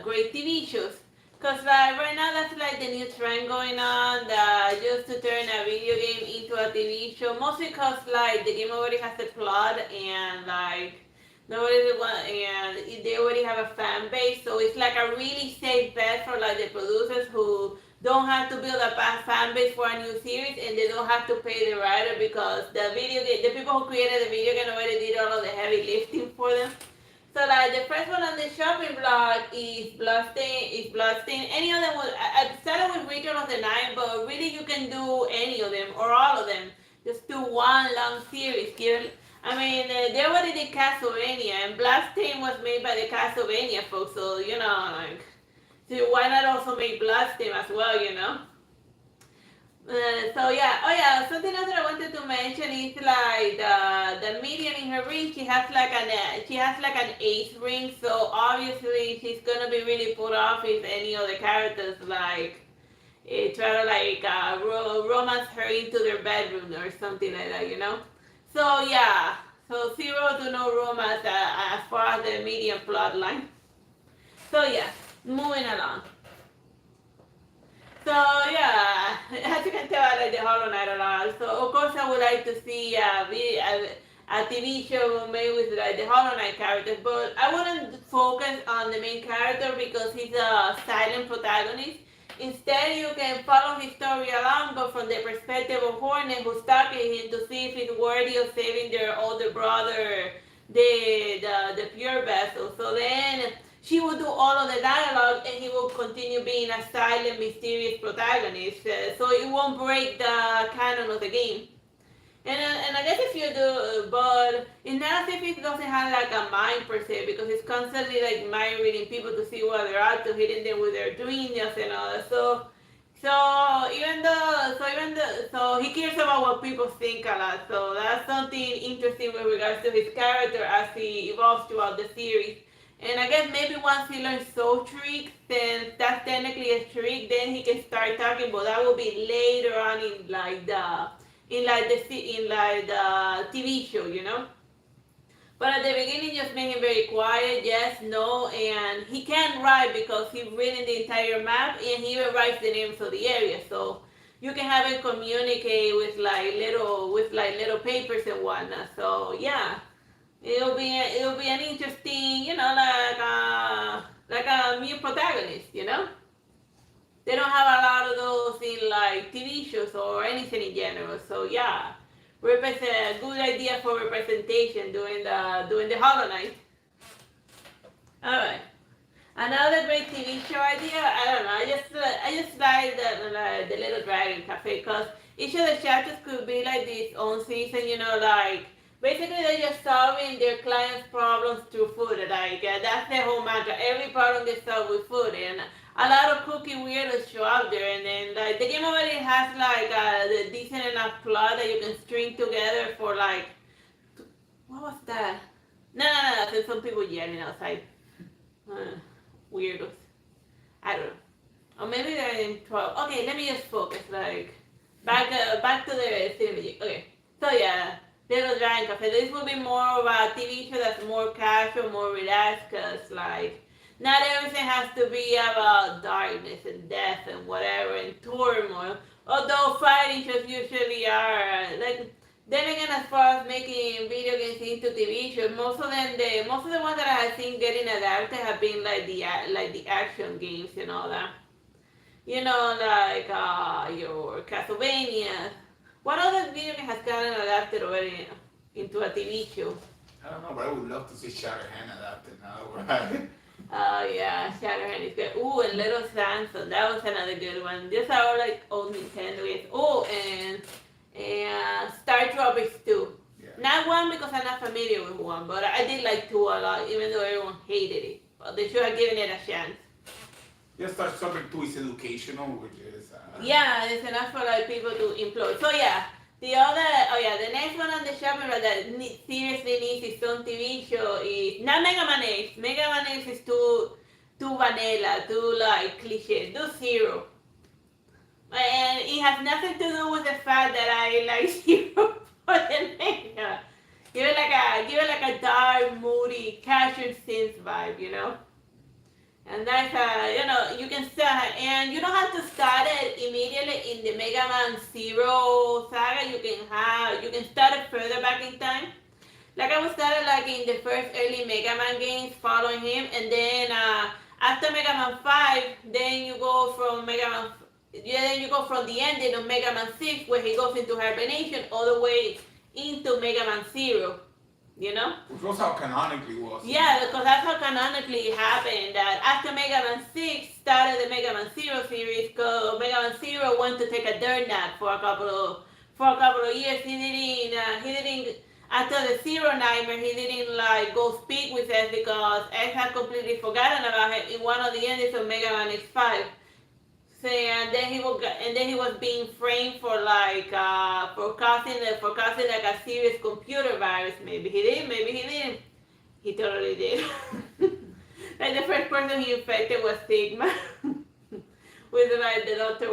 great TV shows. Cause like right now that's like the new trend going on, that just to turn a video game into a TV show. Mostly cause like the game already has a plot and like nobody want and they already have a fan base, so it's like a really safe bet for like the producers who don't have to build a fan base for a new series, and they don't have to pay the writer because the people who created the video game already did all of the heavy lifting for them. So like the first one on the shopping block is Bloodstained. Any of them I started with Region of the Night, but really you can do any of them or all of them. Just do one long series. I mean, they already did Castlevania, and Bloodstained was made by the Castlevania folks, so you know, like, so why not also make Bloodstained as well, you know? So yeah, oh yeah, something else that I wanted to mention is like the median in her ring. She has like an ace ring, so obviously she's gonna be really put off if any of the characters like try to like romance her into their bedroom or something like that, you know. So yeah, so zero to no romance as far as the median plot line. So yeah, moving along. So yeah, as you can tell, I like the Hollow Knight a lot. So of course, I would like to see a TV show made with like the Hollow Knight characters, but I wouldn't focus on the main character because he's a silent protagonist. Instead, you can follow his story along, but from the perspective of Hornet, who's stalking him to see if he's worthy of saving their older brother, the pure vessel. So then she will do all of the dialogue, and he will continue being a silent, mysterious protagonist. So it won't break the canon of the game. And I guess if you do, but it's not as if it doesn't have like a mind per se, because it's constantly like mind reading people to see what they're up to, hitting them with their dreams and all that. So he cares about what people think a lot. So that's something interesting with regards to his character as he evolves throughout the series. And I guess maybe once he learns soul tricks, then that's technically a trick, then he can start talking, but that will be later on in the TV show, you know. But at the beginning, just make him very quiet, yes, no, and he can't write because he's reading the entire map, and he even writes the names of the area. So you can have him communicate with little papers and whatnot. So yeah, it'll be an interesting, you know, like a new protagonist, you know. They don't have a lot of those in like TV shows or anything in general. So yeah, represent a good idea for representation during the Hollow Knight. All right, another great TV show idea. I don't know. I just like the Little Dragon Cafe, because each of the chapters could be like this own season. You know, like basically they're just solving their clients' problems through food. Like that's the whole mantra. Every problem gets solved with food, and a lot of cookie weirdos show up there, and then like the game already has like the decent enough plot that you can string together for like, what was that? No, there's some people yelling outside. Weirdos. I don't know. Or maybe they're in trouble. Okay, let me just focus. Like back to the cinema. Okay, so yeah, Little Dragon Cafe. This will be more of a TV show that's more casual, more relaxed, cause like, not everything has to be about darkness and death and whatever and turmoil. Although fighting shows usually are like. Then again, as far as making video games into TV shows, most of the ones that I have seen getting adapted have been like the action games and all that. You know, like your Castlevania. What other video game has gotten adapted already into a TV show? I don't know, but I would love to see Shatterhand adapted now, right? Oh yeah, Shatterhand is good. Ooh, and Little Samson, that was another good one. These are all like old Nintendo games. Oh, and Star Tropics 2. Yeah. Not 1 because I'm not familiar with 1, but I did like 2 a lot, even though everyone hated it. But they should have given it a chance. Yeah, Star Tropics 2 is educational, which is... Yeah, it's enough for like people to employ. So yeah, the next one on the shopping list that seriously needs its own TV show is not Mega Man X. Mega Man X is too vanilla, too like cliche. Do Zero. And it has nothing to do with the fact that I like Zero for the name. Give it like a dark, moody, Cashew Sins vibe, you know. And And that's you can start, and you don't have to start it immediately in the Mega Man Zero saga. You can start it further back in time. Like I was started like in the first early Mega Man games, following him, and then after Mega Man 5, then you go from then you go from the ending of Mega Man 6, where he goes into hibernation, all the way into Mega Man Zero. You know? Which was how canonically was. Yeah, because that's how canonically it happened. That after Mega Man 6 started the Mega Man Zero series, because Mega Man Zero went to take a dirt nap for a couple of years. He didn't after the Zero Nightmare, he didn't like go speak with X because X had completely forgotten about him in one of the endings of Mega Man X5. So, and then he was being framed for like for causing like a serious computer virus. Maybe he did, maybe he didn't. He totally did. Like the first person he infected was Sigma. With like the Dr.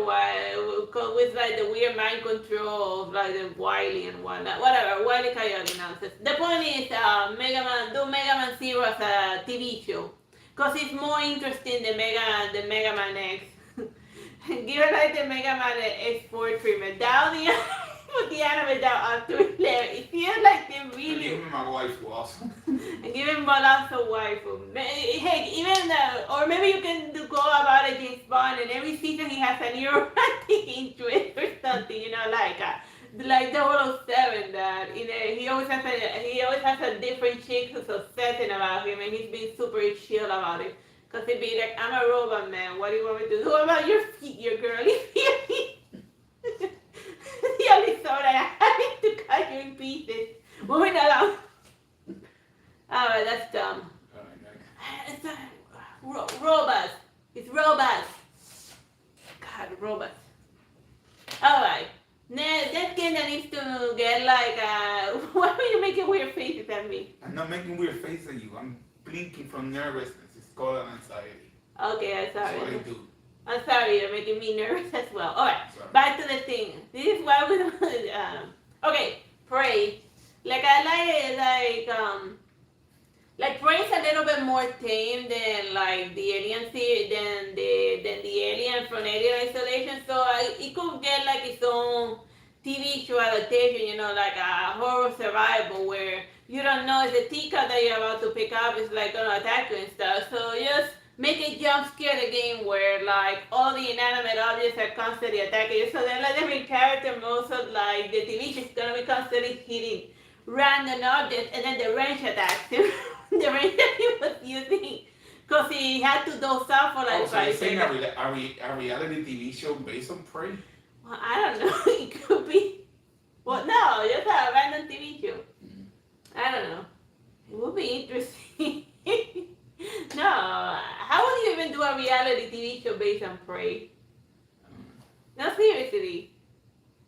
with like the weird mind control of like the Wily and whatnot. Whatever, Wily Coyote nonsense. The point is Mega Man Zero as a TV show. Because it's more interesting than Mega Man X. Give it like the Mega Man X4 treatment. Down put the anime down up to 11. It feels like they really. Give me my wife was. And give him balance of waifu. Heck, even or maybe you can go about it James Bond, and every season he has a new romantic interest or something. You know, like 007. That he always has a different chick who's obsessing about him, and he's being super chill about it. Cause he'd be like, I'm a robot man. What do you want me to do about your feet, your girly feet? The only thought I had to cut you in pieces. Moving along. Alright, that's dumb. It's robots. It's robots. God, robots. Alright. That game that needs to get like, why are you making weird faces at me? I'm not making weird faces at you. I'm blinking from nervousness. It's called anxiety. Okay, I'm sorry. That's what I do. I'm sorry, you're making me nervous as well. Alright, back to the thing. This is why we don't, okay, Prey. Like I like Prey's a little bit more tame than like the Alien than the Alien from Alien Isolation. So it could get like its own TV show adaptation, you know, like a horror survival where you don't know if the teacup that you're about to pick up is like gonna attack you and stuff. So just make a jump scare the game where like all the inanimate objects are constantly attacking you. So then like the main character most of like the TV show is gonna be constantly hitting random objects, and then the wrench attacks him. The wrench that he was using. Because he had to dose off for like 5 seconds. A reality TV show based on Prey? Well, I don't know. It could be. Well, no, just a random TV show. I don't know. It would be interesting. No, how would you even do a reality TV show based on Prey? No, seriously.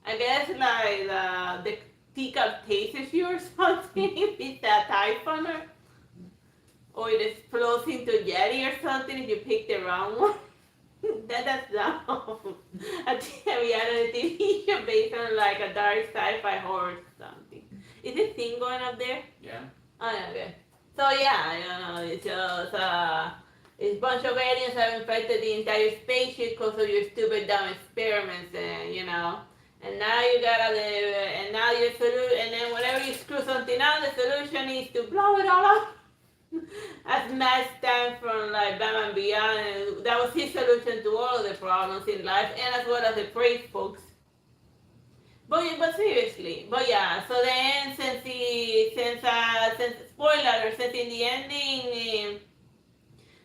I guess like the teacup tastes you or something if it's a typhoner. Or it explodes into Yeti or something if you pick the wrong one. That's dumb. A reality TV show based on like a dark sci-fi horror or something. Is this thing going up there? Yeah. Oh, yeah, okay. So yeah, you know, it's just a bunch of aliens have infected the entire spaceship because of your stupid dumb experiments, and you know. And now you gotta live, and now your solution, and then whenever you screw something up, the solution is to blow it all up. As Matt Stein from like Batman Beyond, and that was his solution to all of the problems in life, and as well as the praise folks. But seriously, but yeah. So then, since spoiler, since in the ending,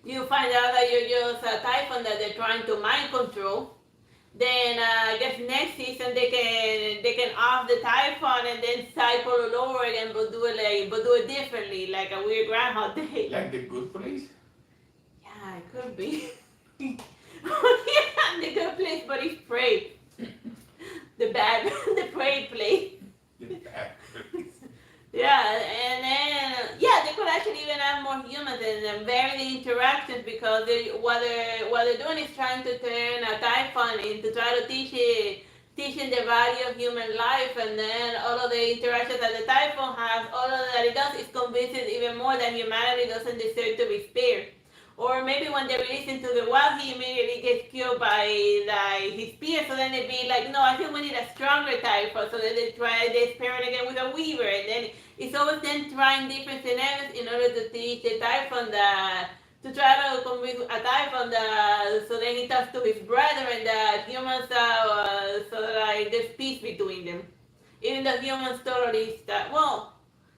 you find out that you're just a typhon that they're trying to mind control. Then I guess next season they can off the typhon and then cycle all over again, but do it differently, like a weird Groundhog Day. Like The Good Place? Yeah, it could be. Yeah, The Good Place, but it's Prey. The Prey place. The bad place. Yeah, and then they could actually even have more humans and vary the interactions because what they're doing is trying to turn a typhon into try to teaching the value of human life, and then all of the interactions that the typhon has, all of that it does is convince it even more that humanity doesn't deserve to be spared. Or maybe when they release into the wild, he immediately gets killed by like his peers. So then they'd be like, no, I think we need a stronger Typhon. So then they experiment again with a Weaver, and then it's always them trying different scenarios in order to teach the Typhon that to try to convince a Typhon that so then he talks to his brother and that humans are so like there's peace between them. Even though humans totally start well.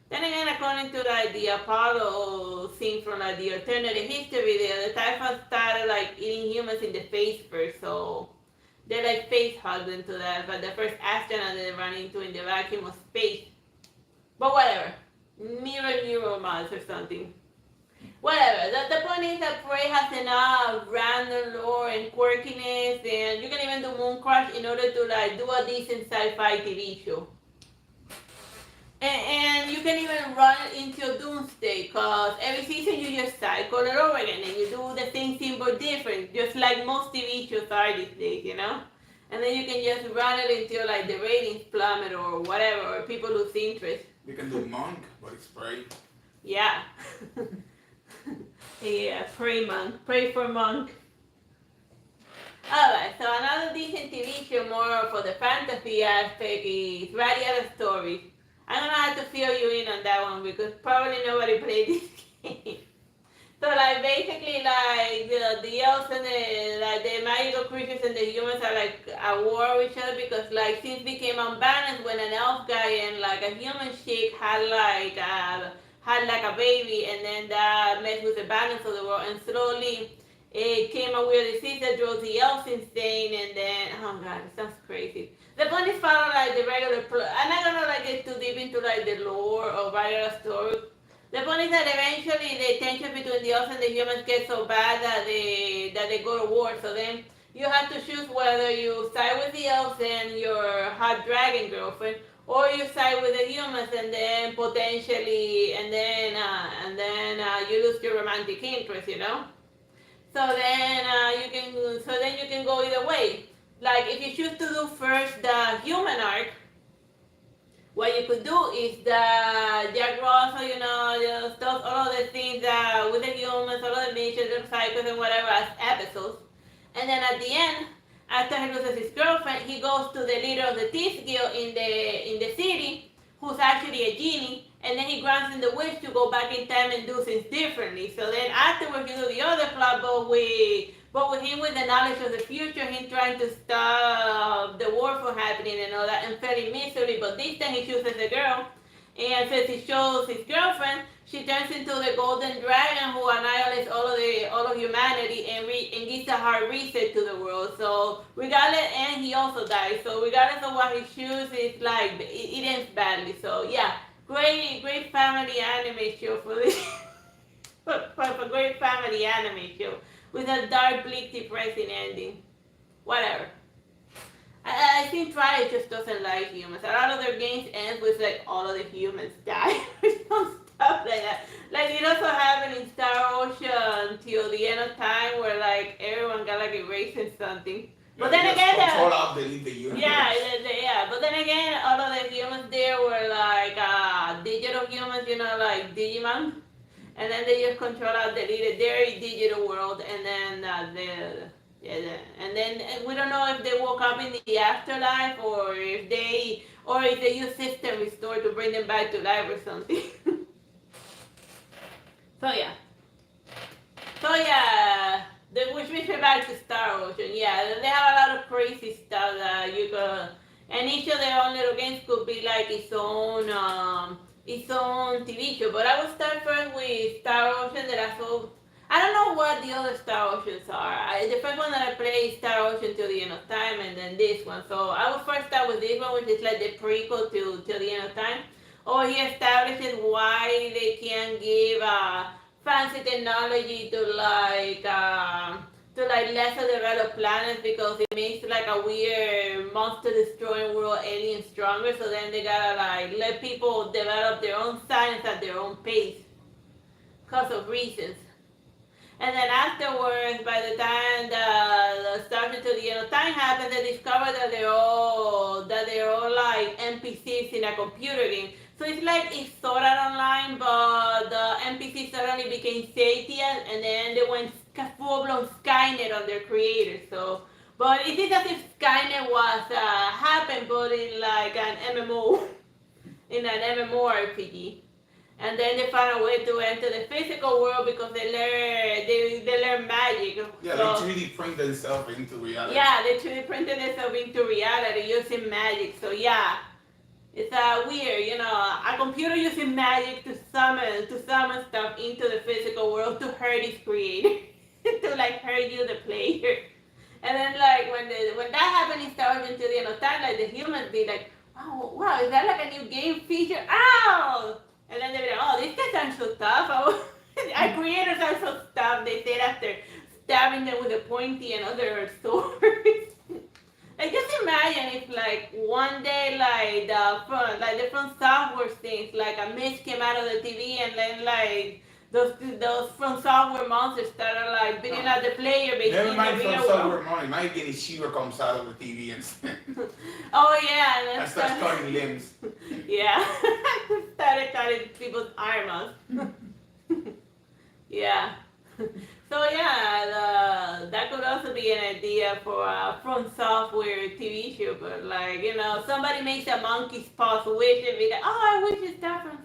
Then again, according to like the Apollo scene from like the alternative history, the Typhons started like eating humans in the face first, so they like face hugged into that. But the first astronaut they ran into in the vacuum of space. But whatever, mirror Mars or something. Whatever. The point is that Prey has enough random lore and quirkiness, and you can even do Moon Crush in order to like do a decent sci-fi TV show. And you can even run it into Doomsday, because every season you just cycle it over again and you do the same thing but different, just like most TV shows are these days, you know? And then you can just run it until like the ratings plummet or whatever, or people lose interest. You can do Monk, but it's Prey. Yeah. Yeah, pray for Monk. Alright, so another decent TV show more for the fantasy aspect is Radiata Stories. I'm gonna have to fill you in on that one because probably nobody played this game. So like basically like the elves and the magical creatures and the humans are like at war with each other because like things became unbalanced when an elf guy and like a human chick had like a baby, and then that messed with the balance of the world, and slowly it came a weird disease that drove the elves insane, and then oh god, it sounds crazy. The point is follow like the regular plot. I'm not gonna like get too deep into like the lore of Radiata Stories. The point is that eventually the tension between the elves and the humans gets so bad that they go to war. So then you have to choose whether you side with the elves and your hot dragon girlfriend, or you side with the humans and then potentially and then you lose your romantic interest, you know. So then you can go either way. Like if you choose to do first the human arc, what you could do is the Jack Russell, you know, the stuff, all of the things with the humans, all of the missions, the cycles and whatever as episodes. And then at the end, after he loses his girlfriend, he goes to the leader of the Thieves Guild in the city, who's actually a genie, and then he grants him the wish to go back in time and do things differently. So then afterwards you do the other plot, but with him with the knowledge of the future, him trying to stop the war from happening and all that, and failing miserably. But this time he chooses a girl, and since he chose his girlfriend, she turns into the golden dragon who annihilates all of humanity and gives a hard reset to the world. So regardless, and he also dies. So regardless of what he chooses, it's like it ends badly. So yeah, great family anime show for this. for great family anime show with a dark, bleak, depressing ending. Whatever. I think Triad just doesn't like humans. A lot of their games end with like all of the humans die or some stuff like that. Like it also happened in Star Ocean till the end of time where like everyone got like erased and something. But then again, delete the universe. Yeah. But then again, all of the humans there were like digital humans, you know, like Digimon. And then they just control out deleted their digital world, and then and then we don't know if they woke up in the afterlife or if they use system restore to bring them back to life or something. So yeah, which brings me back to Star Ocean. Yeah, they have a lot of crazy stuff that you could, and each of their own little games could be like its own TV show. But I will start first with Star Ocean I don't know what the other Star Oceans are. The first one that I played is Star Ocean Till the End of Time, and then this one. So I will first start with this one, which is like the prequel to Till the End of Time. Or he establishes why they can't give fancy technology to lesser developed planets because it makes like a weird monster destroying world alien stronger. So then they gotta like let people develop their own science at their own pace because of reasons. And then afterwards, by the time the Star Trek to the End time happens, they discover that they're all like NPCs in a computer game. So it's like it's Sword Art Online, but the NPCs suddenly became sentient, and then they went full-blown Skynet on their creators. So, but it is as if Skynet was happened, but in like an MMO, in an MMORPG. And then they found a way to enter the physical world because they learn magic. Yeah, So, they 3D print themselves into reality. yeah, they 3D printed themselves into reality using magic. So yeah, it's weird, a computer using magic to summon stuff into the physical world to hurt its creator, to like hurt you, the player. And then like when that happened in Star Wars Into the End of Time, like the humans be like, wow, is that like a new game feature? Ow! And then they be like, oh, these guys aren't so tough. Our creators are so tough. They said after stabbing them with a pointy and other swords. Like just imagine if like one day like the front software things, like a mist came out of the TV and then like those front software monsters started like beating out the player. Never mind front software money. My getting Shiva comes out of the TV and oh yeah, and then starts cutting limbs. Yeah, started cutting people's arms off. Yeah. So yeah, that could also be an idea for a From Software TV show, but like, somebody makes a monkey's paws wish and be like, oh, I wish it's different.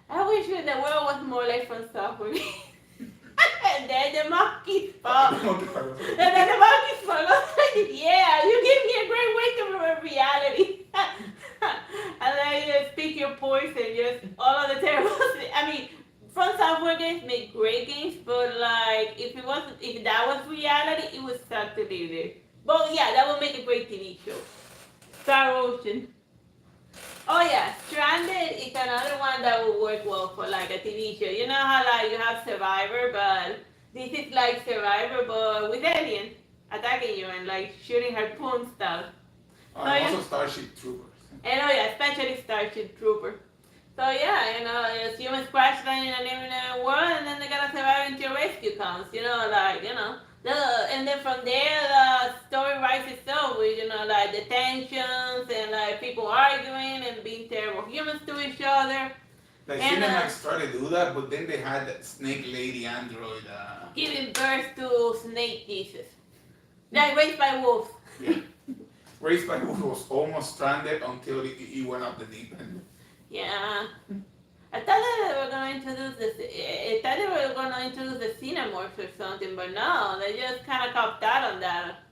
I wish the world was more like From Software. And then the monkey's paw. And then the monkey's paw goes like, yeah, you give me a great way to remember reality. And then you speak your poison, just all of the terrible I mean, From Software games make great games, but like if that was reality, it would suck to live there. But yeah, that would make a great TV show. Star Ocean. Oh yeah, Stranded is another one that would work well for like a TV show. You know how like you have Survivor, but this is like Survivor but with aliens attacking you and like shooting harpoon stuff. Also Starship Troopers. And oh yeah, especially Starship Trooper. So yeah, as humans crash land in an alien world, and then they gotta survive until rescue comes. And then from there the story writes itself with like the tensions and like people arguing and being terrible humans to each other. Like Cinemax tried to do that, but then they had that Snake Lady android. Giving birth to Snake Jesus. Like raised by wolves. Yeah. Raised by Wolves was almost stranded until he went up the deep end. Yeah. I thought that they were going to introduce the Cinemorphs or something, but no, they just kind of copped out on that.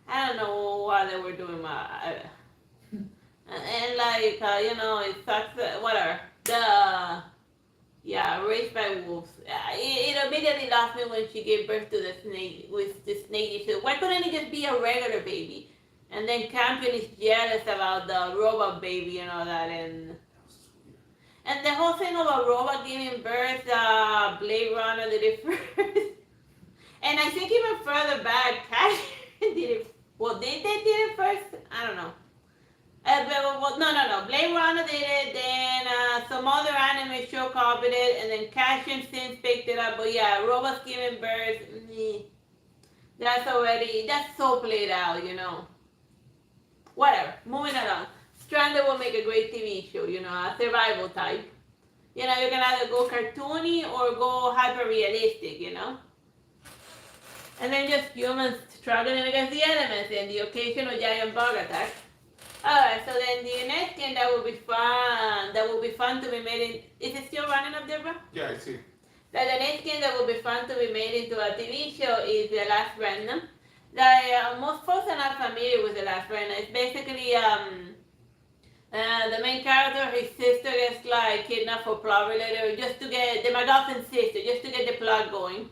I don't know why they were doing and like, it sucks, whatever. Raised by wolves. It immediately lost me when she gave birth to the snake, with the snake. So why couldn't it just be a regular baby? And then Campion is jealous about the robot baby and all that, and the whole thing of a robot giving birth, Blade Runner did it first. And I think even further back, Cash did it. Well, they did it first? I don't know. No. Blade Runner did it, then some other anime show copied it, and then Cash and Sins picked it up. But yeah, robots giving birth, that's so played out, Whatever, moving along. Stranded will make a great TV show, a survival type. You can either go cartoony or go hyper realistic, And then just humans struggling against the elements and the occasional giant bug attack. Alright, so then the next game that will be fun to be made is it still running up there, bro? Yeah, I see. The next game that will be fun to be made into a TV show is The Last Random. Most folks are not familiar with The Last Random. It's basically the main character, his sister gets like kidnapped for plot related, just to get the MacGuffin sister, just to get the plot going.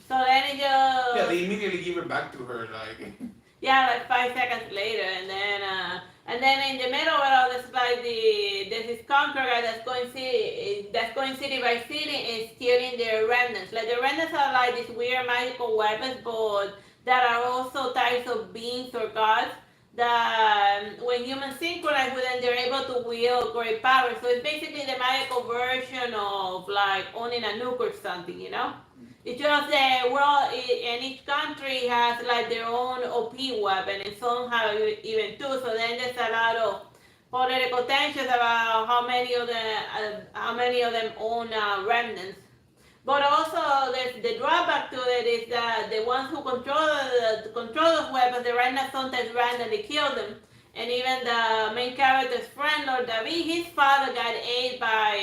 So then it just they immediately give it back to her, like. Yeah, like 5 seconds later, and then in the middle of it all, there's this conqueror guy that's going city by city and stealing their remnants. Like the remnants are like these weird magical weapons, but that are also types of beings or gods that when humans synchronize with them, they're able to wield great power. So it's basically the magical version of like owning a nuke or something, It's just that and each country has like their own OP weapon, and some have even two. So then there's a lot of political tensions about how many of them own remnants. But also, the drawback to it is that the ones who control those weapons, the remnants sometimes randomly kill them. And even the main character's friend, Lord David, his father got ate by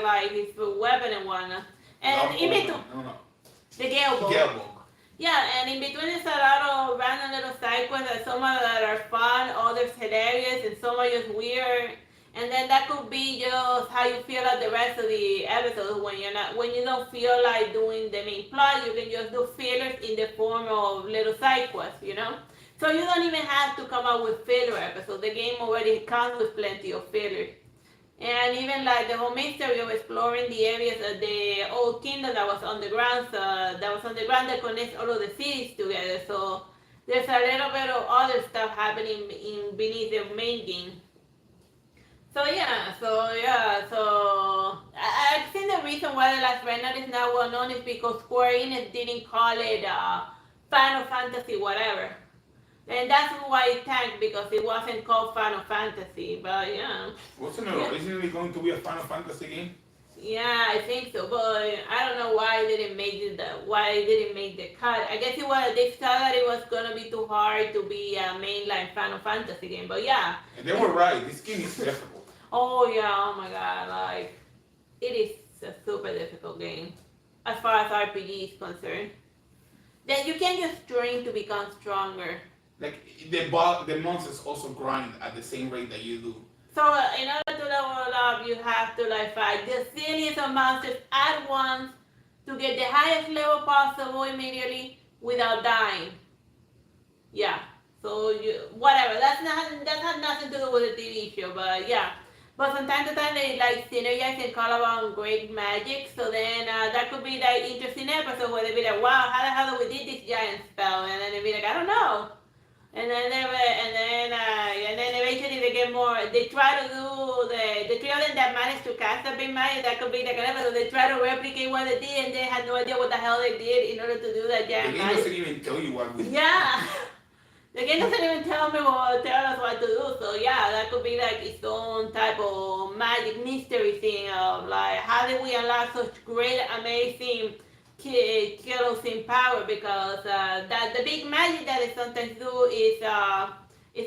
like his weapon and whatnot. And in between, no. the Galebog. Galebog. Yeah, and in between there's a lot of random little side quests, that some of that are fun, others hilarious, and some are just weird. And then that could be just how you feel at the rest of the episodes when you don't feel like doing the main plot, you can just do fillers in the form of little side quests, you know? So you don't even have to come up with filler episodes. The game already comes with plenty of fillers. And even like the whole mystery of exploring the areas of the old kingdom that was underground, that connects all of the cities together. So there's a little bit of other stuff happening in beneath the main game. So I think the reason why The Last Remnant is now well known is because Square Enix didn't call it Final Fantasy whatever. And that's why it tanked, because it wasn't called Final Fantasy, but yeah. Wasn't it originally going to be a Final Fantasy game? Yeah, I think so, but I don't know why it didn't make the cut. I guess they thought that it was gonna be too hard to be a mainline Final Fantasy game, but yeah. And they were right. This game is difficult. Oh yeah, oh my god, like it is a super difficult game as far as RPG is concerned. Then you can just train to become stronger. Like the monsters also grind at the same rate that you do. So in order to level up, you have to like fight the zillions of monsters at once to get the highest level possible immediately without dying. Yeah. So whatever. That has nothing to do with the TV show, but yeah. But from time to time they like synergize and call upon great magic. So then that could be like interesting episode where they be like, wow, how the hell did we did this giant spell? And then they be like, I don't know. And then eventually they get more. They try to do the three of them that managed to cast a big magic. That could be like an episode. They try to replicate what they did, and they had no idea what the hell they did in order to do that giant magic. The game doesn't even tell you what we did. Yeah. The game doesn't even tell us what to do. So yeah, that could be like its own type of magic mystery thing of like how did we unlock such great, amazing kerosene power, because that the big magic that they sometimes do is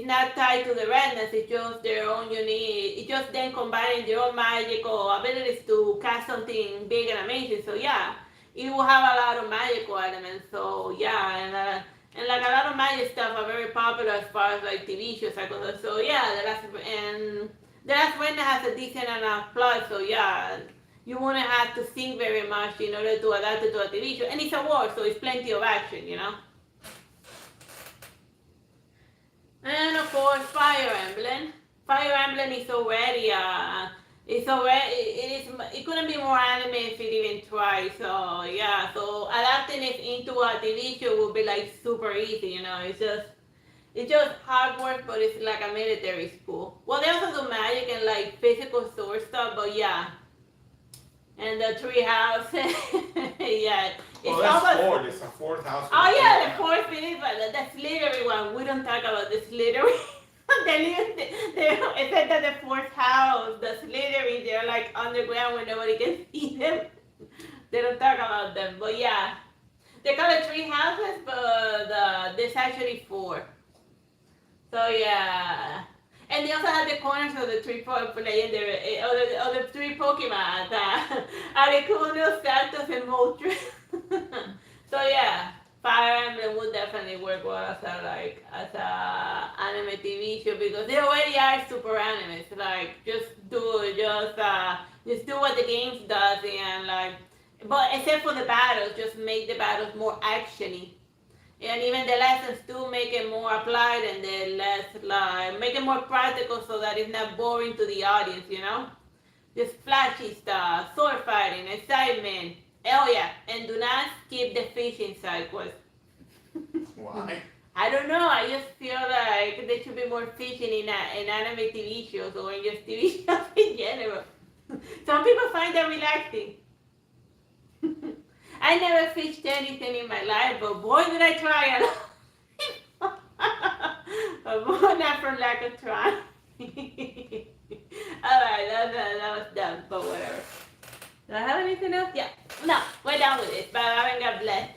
not tied to the redness. It's just their own unique. It's just them combining their own magical abilities to cast something big and amazing. So yeah, it will have a lot of magical elements. So yeah, and like a lot of magic stuff are very popular as far as like TV shows are concerned. So yeah, the last one has a decent enough plot. So yeah. You wouldn't have to think very much in order to adapt it to a TV show. And it's a war, so it's plenty of action, you know? And of course, Fire Emblem. Fire Emblem is already, it couldn't be more anime if it even tried. So yeah, so adapting it into a TV show would be like super easy, you know? It's just hard work, but it's like a military school. Well, they also do magic and like physical sword stuff, but yeah. And the tree house, yeah. Well, that's four. There's a fourth house. Oh yeah, the fourth finish, but the slithery one. We don't talk about the slithery. Except that the fourth house, the slithery, they're like underground where nobody can see them. They don't talk about them, but yeah. They call it three houses, but there's actually four. So yeah. And they also have the corners of the three legendary, of the three Pokemon, Articuno, Zapdos, and Moltres. So yeah, Fire Emblem would definitely work well as a anime TV show, because they already are super animes. Like just do what the games does, and like, but except for the battles, just make the battles more actiony. And even the lessons too, make it more applied, and make it more practical so that it's not boring to the audience, you know? Just flashy stuff, sword fighting, excitement. Oh yeah, and do not skip the fishing side quest. Why? I don't know, I just feel like there should be more fishing in anime TV shows, or in just TV shows in general. Some people find that relaxing. I never fished anything in my life, but boy, did I try a lot. But boy, not from lack of trying. Alright, that was dumb, but whatever. Do I have anything else? Yeah. No, we're done with it. Bye, bye, and God bless.